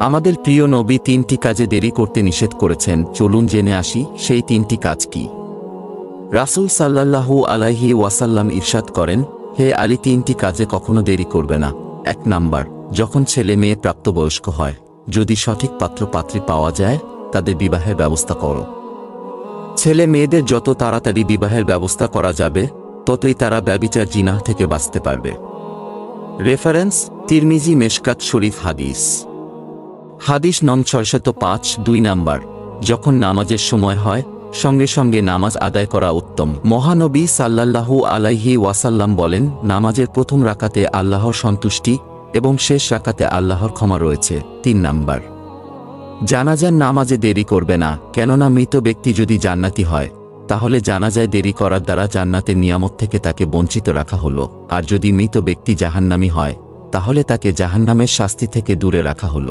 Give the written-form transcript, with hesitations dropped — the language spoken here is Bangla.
আমাদের প্রিয় নবী তিনটি কাজে দেরি করতে নিষেধ করেছেন, চলুন জেনে আসি সেই তিনটি কাজ কি। রাসূল সাল্লাল্লাহু আলাইহি ওয়াসাল্লাম ইরশাদ করেন, হে আলী, তিনটি কাজে কখনো দেরি করবে না। 1 নাম্বার, যখন ছেলে মেয়ে প্রাপ্তবয়স্ক হয়, যদি সঠিক পাত্র পাত্রী পাওয়া যায়, তাদের বিবাহের ব্যবস্থা করো। ছেলে মেয়েদের যত তাড়াতাড়ি বিবাহের ব্যবস্থা করা যাবে, ততই তারা ব্যভিচার জিনাহ থেকে বাঁচতে পারবে। রেফারেন্স: তিরমিজি মেশকাত শরীফ হাদিস। হাদিস নং 605। 2 নাম্বার, যখন নামাজের সময় হয়, সঙ্গে সঙ্গে নামাজ আদায় করা উত্তম। মহানবী সাল্লাল্লাহু আলাইহি ওয়াসাল্লাম বলেন, নামাজের প্রথম রাকাতে আল্লাহর সন্তুষ্টি এবং শেষ রাকাতে আল্লাহর ক্ষমা রয়েছে। 3 নাম্বার, জানাজার নামাজে দেরি করবে না, কেননা মৃত ব্যক্তি যদি জান্নাতি হয়, তাহলে জানাজায় দেরি করার দ্বারা জান্নাতের নিয়ামত থেকে তাকে বঞ্চিত রাখা হলো, আর যদি মৃত ব্যক্তি জাহান্নামী হয়, তাহলে তাকে জাহান্নামের শাস্তি থেকে দূরে রাখা হলো।